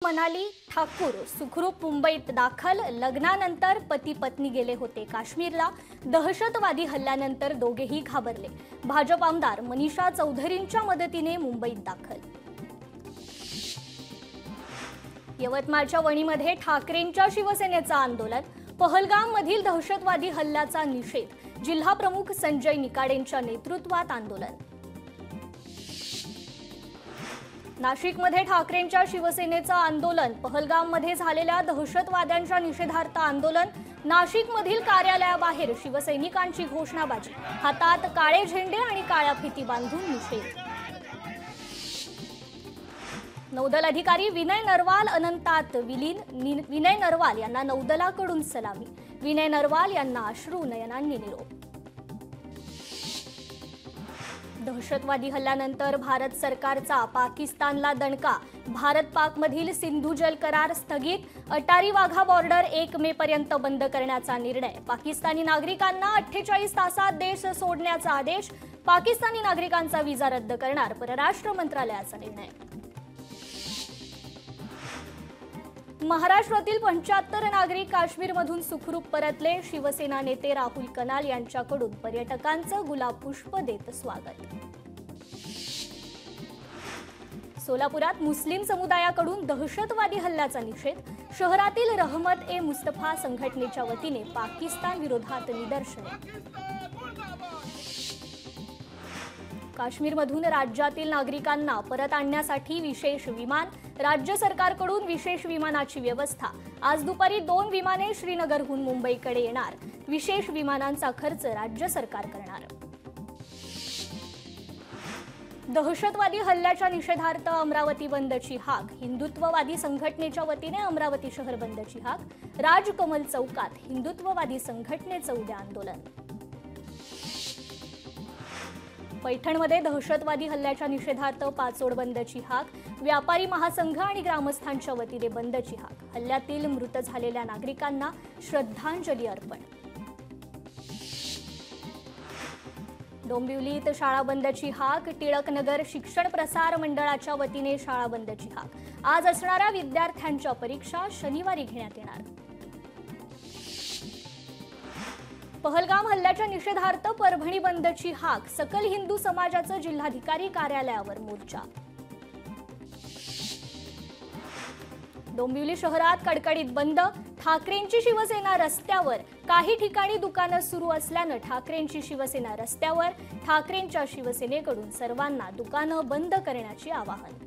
मनाली ठाकूर सुखरूप मुंबईत दाखल। लग्नानंतर पती पत्नी गेले होते काश्मीरला। दहशतवादी हल्ल्यानंतर दोघेही घाबरले। भाजप आमदार मनीषा चौधरींच्या मदतीने मुंबईत दाखल। यवतमाळच्या वणीमध्ये ठाकरेंच्या शिवसेनेचं आंदोलन। पहलगाम मधील दहशतवादी हल्ल्याचा निषेध। जिल्हा प्रमुख संजय निकाडेंच्या नेतृत्वात आंदोलन। नाशिकमध्ये ठाकरेंच्या शिवसेनेचं आंदोलन। पहलगाममध्ये झालेल्या दहशतवाद्यांच्या निषेधार्थ आंदोलन। नाशिकमधील कार्यालयाबाहेर शिवसैनिकांची घोषणाबाजी। हातात काळे झेंडे आणि काळ्या फिती बांधून निषेध। नौदल अधिकारी विनय नरवाल अनंतात विलीन। विनय नरवाल यांना नौदलाकडून सलामी। विनय नरवाल यांना अश्रू नयनांनी निरोप। दहशतवादी हल्ल्यानंतर भारत सरकारचा पाकिस्तानला दणका। भारत पाक मधील सिंधू जल करार स्थगित। अटारी वाघा बॉर्डर 1 मे पर्यंत बंद करण्याचा निर्णय। पाकिस्तानी नागरिकांना 48 तासात देश सोडण्याचा आदेश। पाकिस्तानी नागरिकांचा व्हिसा रद्द करणार परराष्ट्र मंत्रालयाचा निर्णय। महाराष्ट्रातील 75 नागरिक काश्मीरमधून सुखरूप परतले। शिवसेना नेते राहुल कनाल यांच्याकडून पर्यटकांचं गुलाब पुष्प देत स्वागत। सोलापुरात मुस्लिम समुदायाकडून दहशतवादी हल्ल्याचा निषेध। शहरातील रहमत ए मुस्तफा संघटनेच्या वतीने पाकिस्तान विरोधात निदर्शने। काश्मीरमधून राज्यातील नागरिकांना परत आणण्यासाठी विशेष विमान। राज्य सरकारकडून विशेष विमानाची व्यवस्था। आज दुपारी 2 विमाने श्रीनगरहून मुंबईकडे येणार। विशेष विमानांचा खर्च राज्य सरकार करणार। दहशतवादी हल्ल्याच्या निषेधार्थ अमरावती बंदची हाक। हिंदुत्ववादी संघटनेच्या वतीने अमरावती शहर बंदची हाक। राजकमल चौकात हिंदुत्ववादी संघटनेचं उद्या आंदोलन। पैठणमध्ये दहशतवादी हल्ल्याच्या निषेधार्थ पाचोड बंदची हाक। व्यापारी महासंघ आणि ग्रामस्थांच्या वतीने बंदची हाक। हल्ल्यातील मृत झालेल्या नागरिकांना श्रद्धांजली अर्पण। डोंबिवलीत शाळा बंदची हाक। टिळकनगर शिक्षण प्रसार मंडळाच्या वतीने शाळा बंदची हाक। आज असणाऱ्या विद्यार्थ्यांच्या परीक्षा शनिवारी घेण्यात येणार। पहलगाम हल्ल्याच्या निषेधार्थ परभणी बंदची हाक। सकल हिंदू समाजाचं जिल्हाधिकारी कार्यालयावर मोर्चा। डोंबिवली शहरात कडकडीत बंद। ठाकरेंची शिवसेना रस्त्यावर। काही ठिकाणी दुकानं सुरू असल्यानं ठाकरेंची शिवसेना रस्त्यावर। ठाकरेंच्या शिवसेनेकडून सर्वांना दुकानं बंद करण्याचे आवाहन।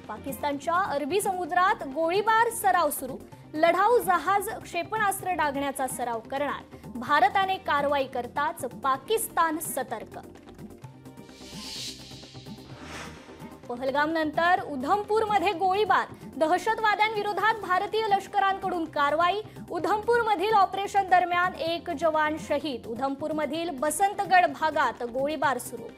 पाकिस्तानच्या अरबी समुद्रात गोळीबार सराव सुरू। लढाऊ जहाज क्षेपणास्त्र डागण्याचा सराव करणार। भारताने कारवाई करताच पाकिस्तान सतर्क। पहलगाम नंतर उधमपूरमध्ये गोळीबार। दहशतवाद्यांविरोधात भारतीय लष्कराकडून कारवाई। उधमपूरमधील ऑपरेशन दरम्यान 1 जवान शहीद। उधमपूरमधील बसंतगड भागात गोळीबार सुरू।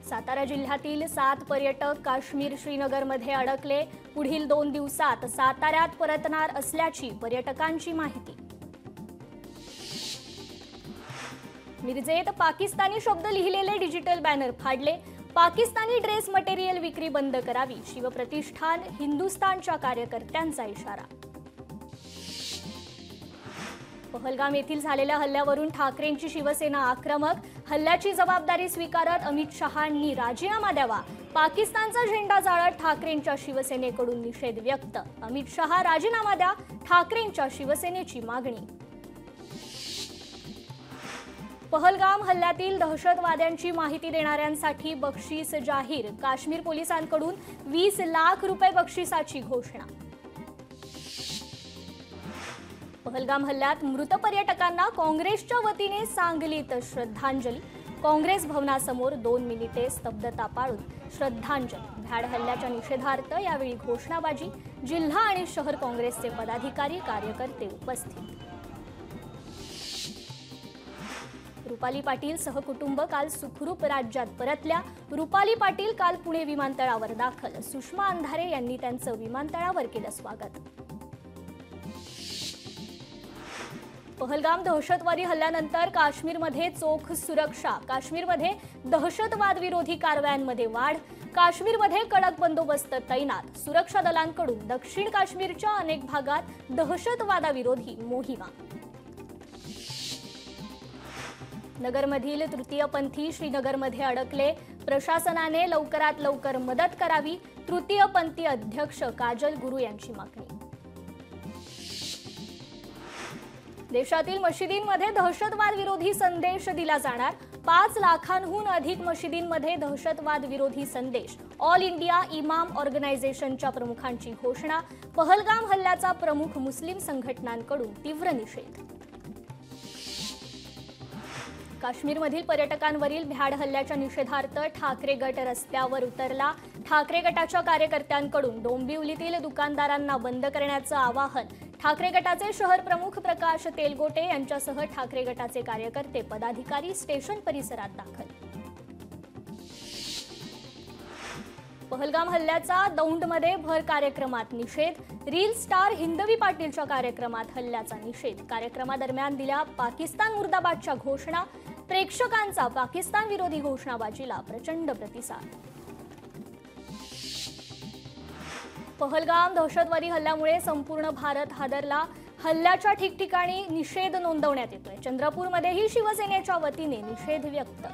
सातारा जिल्ह्यातील 7 पर्यटक काश्मीर श्रीनगरमध्ये अडकले। पुढील 2 दिवसात साताऱ्यात परतणार असल्याची पर्यटकांची माहिती। मिरजेत पाकिस्तानी शब्द लिहिलेले डिजिटल बॅनर फाडले। पाकिस्तानी ड्रेस मटेरियल विक्री बंद करावी। शिवप्रतिष्ठान हिंदुस्थानच्या कार्यकर्त्यांचा इशारा। पहलगाम येथील झालेल्या हल्ल्यावरून ठाकरेंची शिवसेना आक्रमक। हल्ल्याची जबाबदारी स्वीकारत अमित शहांनी राजीनामा द्यावा। पाकिस्तानचा झेंडा जाळत ठाकरेंच्या शिवसेनेकडून निषेध व्यक्त। अमित शहा राजीनामा द्या, ठाकरेंच्या शिवसेनेची मागणी। पहलगाम हल्ल्यातील दहशतवाद्यांची माहिती देणाऱ्यांसाठी बक्षीस जाहीर। काश्मीर पोलिसांकडून 20 लाख रुपये बक्षिसाची घोषणा। पहलगाम हल्ल्यात मृत पर्यटकांना काँग्रेसच्या वतीने सांगलीत श्रद्धांजली। काँग्रेस भवनासमोर 2 मिनिटे स्तब्धता पाळून श्रद्धांजली। भ्याड हल्ल्याच्या निषेधार्थ यावेळी घोषणाबाजी। जिल्हा आणि शहर काँग्रेसचे पदाधिकारी कार्यकर्ते उपस्थित। रुपाली पाटील सहकुटुंब काल सुखरूप राज्यात परतल्या। रुपाली पाटील काल पुणे विमानतळावर दाखल। सुषमा अंधारे यांनी त्यांचं विमानतळावर केलं स्वागत। पहलगाम दहशतवादी हल्ल्यानंतर काश्मीरमध्ये चोख सुरक्षा, काश्मीरमध्ये दहशतवाद विरोधी कारवायांमध्ये वाढ, काश्मीरमध्ये कडक बंदोबस्त तैनात, सुरक्षा दलांकडून दक्षिण काश्मीरच्या अनेक भागात दहशतवादाविरोधी मोहिमा. नगरमधील तृतीयपंथी श्रीनगरमध्ये अडकले, प्रशासनाने लवकरात लवकर मदत करावी, तृतीयपंथी अध्यक्ष काजल गुरू यांची मागणी. देशातील मशिदींमध्ये दहशतवाद विरोधी संदेश दिला जाणार, 5 लाखांहून अधिक मशिदींमध्ये दहशतवाद विरोधी संदेश. ऑल इंडिया इमाम ऑर्गनायझेशनच्या प्रमुखांची घोषणा, पहलगाम हल्ल्याचा प्रमुख मुस्लिम संघटनांकडून तीव्र निषेध. काश्मीरमधील पर्यटकांवरील भ्याड हल्ल्याच्या निषेधार्थ ठाकरे गट रस्त्यावर उतरला. ठाकरे गटाच्या कार्यकर्त्यांकडून डोंबिवलीतील दुकानदारांना बंद करण्याचं आवाहन. ठाकरे गटाचे शहर प्रमुख प्रकाश तेलगोटे यांच्यासह ठाकरे गटाचे कार्यकर्ते पदाधिकारी स्टेशन परिसरात दाखल. पहलगाम हल्ल्याचा दौंडमध्ये भर कार्यक्रमात निषेध. रील स्टार हिंदवी पाटीलच्या कार्यक्रमात हल्ल्याचा निषेध. कार्यक्रमादरम्यान दिल्या पाकिस्तान मुर्दाबादच्या घोषणा. प्रेक्षकांचा पाकिस्तान विरोधी घोषणाबाजीला प्रचंड प्रतिसाद. पहलगाम दहशतवादी हल्ल्यामुळे संपूर्ण भारत हादरला. हल्ल्याच्या ठिकठिकाणी निषेध नोंदवण्यात येतोय. चंद्रपूरमध्येही शिवसेनेच्या वतीने निषेध व्यक्त.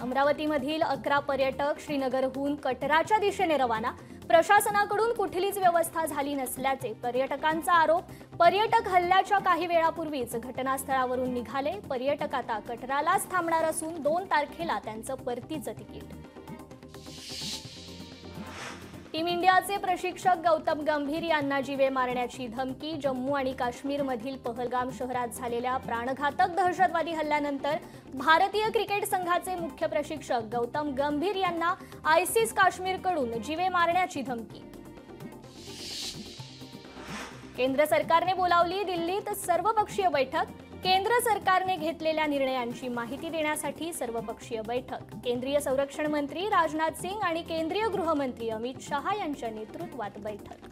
अमरावतीमधील 11 पर्यटक श्रीनगरहून कटराच्या दिशेने रवाना. प्रशासनाकडून कुठलीच व्यवस्था झाली नसल्याचे पर्यटकांचा आरोप. पर्यटक हल्ल्याच्या काही वेळापूर्वीच घटनास्थळावरून निघाले. पर्यटक आता कटरालाच थांबणार असून 2 तारखेला त्यांचं परतीचं तिकीट. टीम इंडियाचे प्रशिक्षक गौतम गंभीर यांना जीवे मारण्याची धमकी. जम्मू आणि काश्मीरमधील पहलगाम शहरात झालेल्या प्राणघातक दहशतवादी हल्ल्यानंतर भारतीय क्रिकेट संघाचे मुख्य प्रशिक्षक गौतम गंभीर यांना आयसीस काश्मीरकडून जीवे मारण्याची धमकी. केंद्र सरकारने बोलावली दिल्लीत सर्वपक्षीय बैठक. केंद्र सरकारने घेतलेल्या निर्णयांची माहिती देण्यासाठी सर्वपक्षीय बैठक. केंद्रीय संरक्षण मंत्री राजनाथ सिंग आणि केंद्रीय गृहमंत्री अमित शहा यांच्या नेतृत्वात बैठक.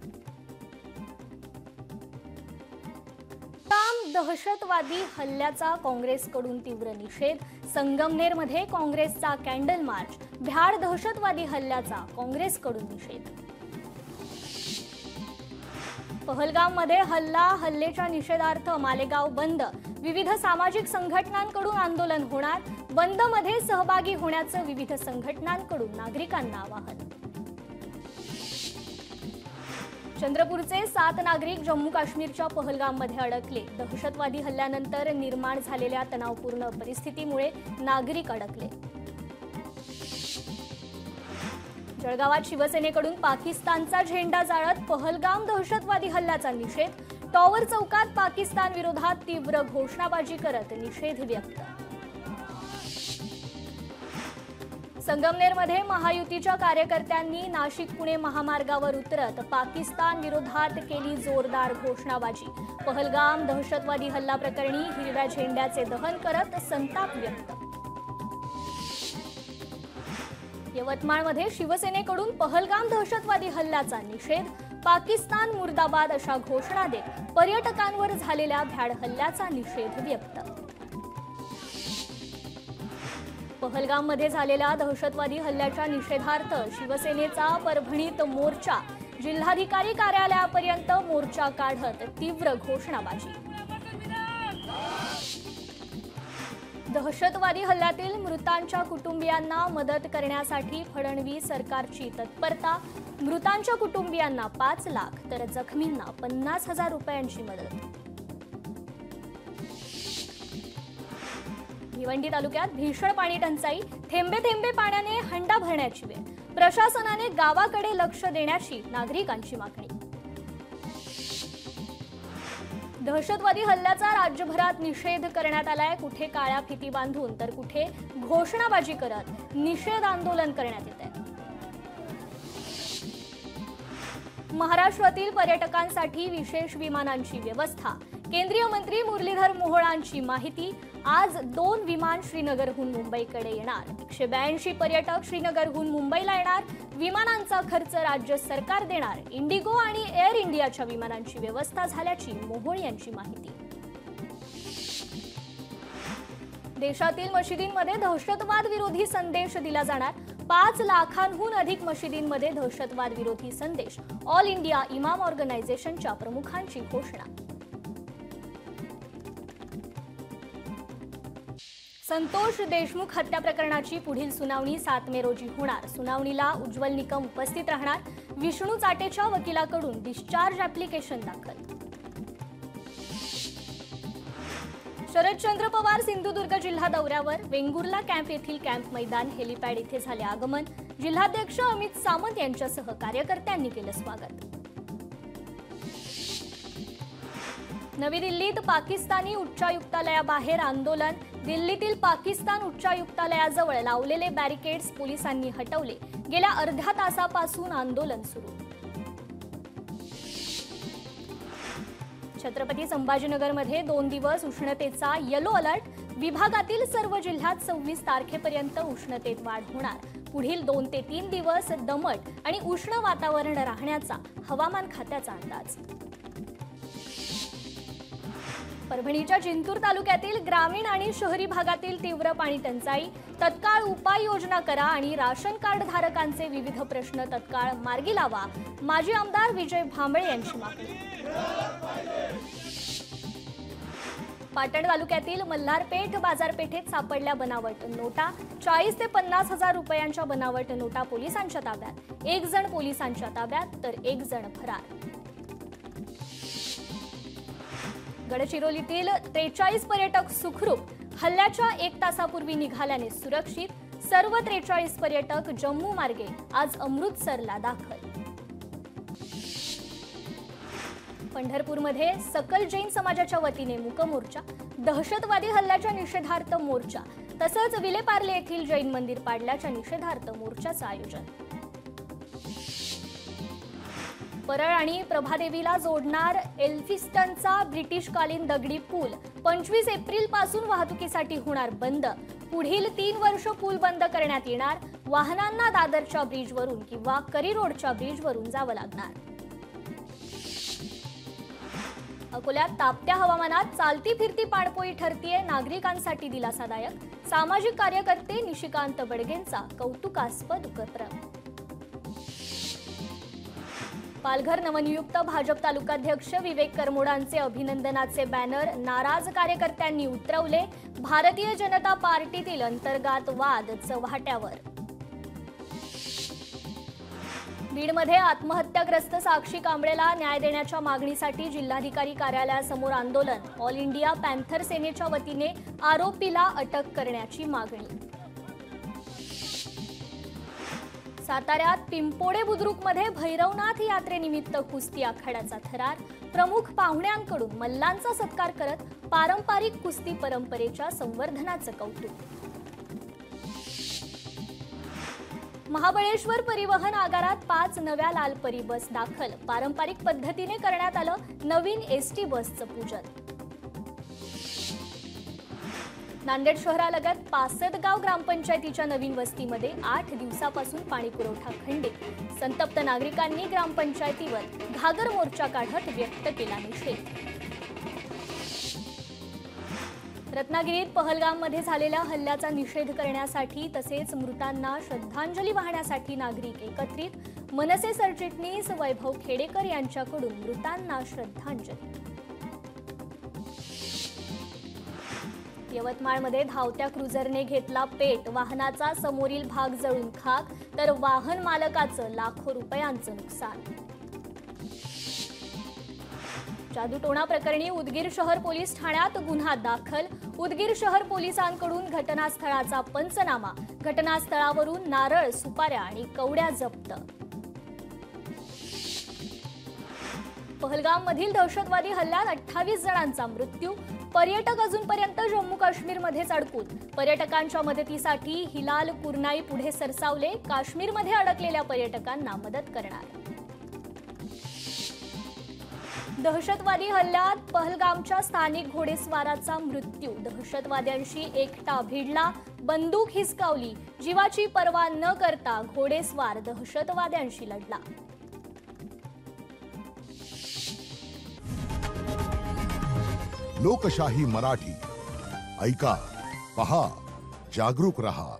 दहशतवादी हल्ल्याचा काँग्रेसकडून तीव्र निषेध. संगमनेरमध्ये काँग्रेसचा कॅन्डल मार्च. भ्याड दहशतवादी हल्ल्याचा काँग्रेसकडून निषेध. पहलगाममध्ये हल्ल्याच्या निषेधार्थ मालेगाव बंद. विविध सामाजिक संघटनांकडून आंदोलन होणार. बंदमध्ये सहभागी होण्याचं विविध संघटनांकडून नागरिकांना आवाहन. चंद्रपूरचे 7 नागरिक जम्मू काश्मीरच्या पहलगाममध्ये अडकले. दहशतवादी हल्ल्यानंतर निर्माण झालेल्या तणावपूर्ण परिस्थितीमुळे नागरिक अडकले. जळगावात शिवसेनेकडून पाकिस्तानचा झेंडा जाळत पहलगाम दहशतवादी हल्ल्याचा निषेध. टॉवर चौकात पाकिस्तान विरोधात तीव्र घोषणाबाजी करत निषेध व्यक्त. संगमनेरमध्ये महायुतीच्या कार्यकर्त्यांनी नाशिक पुणे महामार्गावर उतरत पाकिस्तान विरोधात केली जोरदार घोषणाबाजी. पहलगाम दहशतवादी हल्ला प्रकरणी हिरव्या झेंड्याचे दहन करत संताप व्यक्त. यवतमाळमध्ये शिवसेनेकडून पहलगाम दहशतवादी हल्ल्याचा निषेध. पाकिस्तान मुर्दाबाद अशा घोषणा देत पर्यटकांवर झालेल्या भ्याड हल्ल्याचा निषेध व्यक्त. पहलगाममध्ये झालेल्या दहशतवादी हल्ल्याच्या निषेधार्थ शिवसेनेचा परभणीत मोर्चा. जिल्हाधिकारी कार्यालयापर्यंत मोर्चा काढत तीव्र घोषणाबाजी. दहशतवादी हल्ल्यातील मृतांच्या कुटुंबियांना मदत करण्यासाठी फडणवीस सरकारची तत्परता. मृतांच्या कुटुंबियांना 5 लाख तर जखमींना 50,000 रुपयांची मदत. भिवंडी तालुक्यात भीषण पाणी टंचाई. थेंबे थेंबे पाण्याने हंडा भरण्याची वेळ. प्रशासनाने गावाकडे लक्ष देण्याची नागरिकांची मागणी. दहशतवादी हल्ल्याचा राज्यभरात निषेध करण्यात आलाय. कुठे काळ्या फिती बांधून तर कुठे घोषणाबाजी करत निषेध आंदोलन करण्यात येत आहे. महाराष्ट्रातील पर्यटकांसाठी विशेष विमानांची व्यवस्था. केंद्रीय मंत्री मुरलीधर मोहोळांची माहिती. आज 2 विमान श्रीनगरहून मुंबईकडे येणार। 182 पर्यटक श्रीनगरहून मुंबईला येणार। विमानांचा खर्च राज्य सरकार देणार। इंडिगो आणि एअर इंडियाच्या विमानांची व्यवस्था झाल्याची मोहोळ यांची माहिती। देशातील मशिदींमध्ये दहशतवाद विरोधी संदेश दिला जाणार। 5 लाखांहून अधिक मशिदींमध्ये दहशतवाद विरोधी संदेश। ऑल इंडिया इमाम ऑर्गनायझेशनच्या प्रमुखांची घोषणा। संतोष देशमुख हत्या प्रकरणाची पुढील सुनावणी 7 मे रोजी होणार। सुनावणीला उज्ज्वल निकम उपस्थित राहणार। विष्णू चाटेच्या वकिलाकडून डिस्चार्ज ॲप्लिकेशन दाखल। शरदचंद्र पवार सिंधुदुर्ग जिल्हा दौऱ्यावर। वेंगुर्ला कॅम्प येथील कॅम्प मैदान हेलिपॅड येथे झाले आगमन। जिल्हाध्यक्ष अमित सामंत यांच्यासह कार्यकर्त्यांनी केलं स्वागत। नवी दिल्लीत पाकिस्तानी उच्चायुक्तालयाबाहेर आंदोलन। दिल्लीतील पाकिस्तान उच्चायुक्तालयाजवळ लावलेले बॅरिकेड्स पोलिसांनी हटवले। गेल्या अर्ध्या तासापासून आंदोलन सुरू। छत्रपती संभाजीनगरमध्ये 2 दिवस उष्णतेचा येलो अलर्ट। विभागातील सर्व जिल्ह्यात 26 तारखेपर्यंत उष्णतेत वाढ होणार। पुढील 2 ते 3 दिवस दमट आणि उष्ण वातावरण राहण्याचा हवामान खात्याचा अंदाज। परभणीच्या जिंतूर तालुक्यातील ग्रामीण आणि शहरी भागातील तीव्र पाणी टंचाई। तत्काळ उपाययोजना करा आणि राशन कार्ड धारकांचे विविध प्रश्न तत्काळ मार्गी लावा। माजी आमदार विजय भांबळे यांची मागणी। पाटण तालुक्यातील मल्हारपेठ बाजारपेठेत सापडल्या बनावट नोटा। 40 ते 50 हजार रुपयांच्या बनावट नोटा पोलिसांच्या ताब्यात। 1 जण पोलिसांच्या ताब्यात तर 1 जण फरार। गडचिरोलीतील 43 पर्यटक सुखरूप। हल्ल्याच्या 1 तासापूर्वी निघाल्याने सुरक्षित। सर्व 43 पर्यटक जम्मू मार्गे आज अमृतसरला दाखल। पंढरपूरमध्ये सकल जैन समाजाच्या वतीने मूक मोर्चा। दहशतवादी हल्ल्याच्या निषेधार्थ मोर्चा तसंच विलेपार्ले येथील जैन मंदिर पाडल्याच्या निषेधार्थ मोर्चाचं आयोजन। परळ आणि प्रभादेवीला जोडणार एल्फिस्टनचा ब्रिटिशकालीन दगडी पूल 25 एप्रिल पासून वाहतुकीसाठी होणार बंद। पुढील 3 वर्ष पूल बंद करण्यात येणार। वाहनांना दादरच्या ब्रिजवरून किंवा करी रोडच्या ब्रिजवरून जावं लागणार। अकोल्यात तापत्या हवामानात चालती फिरती पाणपोई ठरतीये। नागरिकांसाठी दिलासादायक। सामाजिक कार्यकर्ते निशिकांत बडगेंचा कौतुकास्पद उपक्रम। पालघर नवनियुक्त भाजप तालुकाध्यक्ष विवेक करमोडांचे अभिनंदनाचे बॅनर नाराज कार्यकर्त्यांनी उतरवले। भारतीय जनता पार्टीतील अंतर्गत वाद चव्हाट्यावर। बीडमध्ये आत्महत्याग्रस्त साक्षी कांबळेला न्याय देण्याच्या मागणीसाठी जिल्हाधिकारी कार्यालयासमोर आंदोलन। ऑल इंडिया पॅन्थर सेनेच्या वतीने आरोपीला अटक करण्याची मागणी। साताऱ्यात पिंपोडे बुद्रुकमध्ये भैरवनाथ यात्रेनिमित्त कुस्ती आखाड्याचा थरार। प्रमुख पाहुण्यांकडून मल्लांचा सत्कार करत पारंपरिक कुस्ती परंपरेच्या संवर्धनाचं कौतुक। महाबळेश्वर परिवहन आगारात 5 नव्या लालपरी बस दाखल। पारंपरिक पद्धतीने करण्यात आलं नवीन एसटी बसचं पूजन। नांदेड शहरालगत पासदगाव ग्रामपंचायतीच्या नवीन वस्तीमध्ये 8 दिवसापासून पाणी पुरवठा खंडित। संतप्त नागरिकांनी ग्रामपंचायतीवर घागर मोर्चा काढत व्यक्त केला निषेध। रत्नागिरीत पहलगाममध्ये झालेल्या हल्ल्याचा निषेध करण्यासाठी तसेच मृतांना श्रद्धांजली वाहण्यासाठी नागरिक एकत्रित। मनसे सरचिटणीस वैभव खेडेकर यांच्याकडून मृतांना श्रद्धांजली। यवतमाळमध्ये धावत्या क्रुझरने घेतला पेट। वाहनाचा समोरील भाग जळून खाक तर वाहन मालकाचं लाखो रुपयांचं नुकसान। जादूटोणा प्रकरणी उदगीर शहर पोलीस ठाण्यात गुन्हा दाखल। उदगीर शहर पोलिसांकडून घटनास्थळाचा पंचनामा। घटनास्थळावरून नारळ, सुपाऱ्या आणि कवड्या जप्त। पहलगाममधील दहशतवादी हल्ल्यात 28 जणांचा मृत्यू। पर्यटक अजूनपर्यंत जम्मू काश्मीरमध्येच अडकून। पर्यटकांच्या मदतीसाठी हिलाल कुरनाई पुढे सरसावले। काश्मीरमध्ये अडकलेल्या पर्यटकांना मदत करणार। दहशतवादी हल्ल्यात पहलगामच्या स्थानिक घोडेस्वाराचा मृत्यू। दहशतवाद्यांशी एकटा भिडला, बंदूक हिसकावली, जीवाची पर्वा न करता घोडेस्वार दहशतवाद्यांशी लढला। लोकशाही मराठी ऐका, पहा, जागरूक रहा।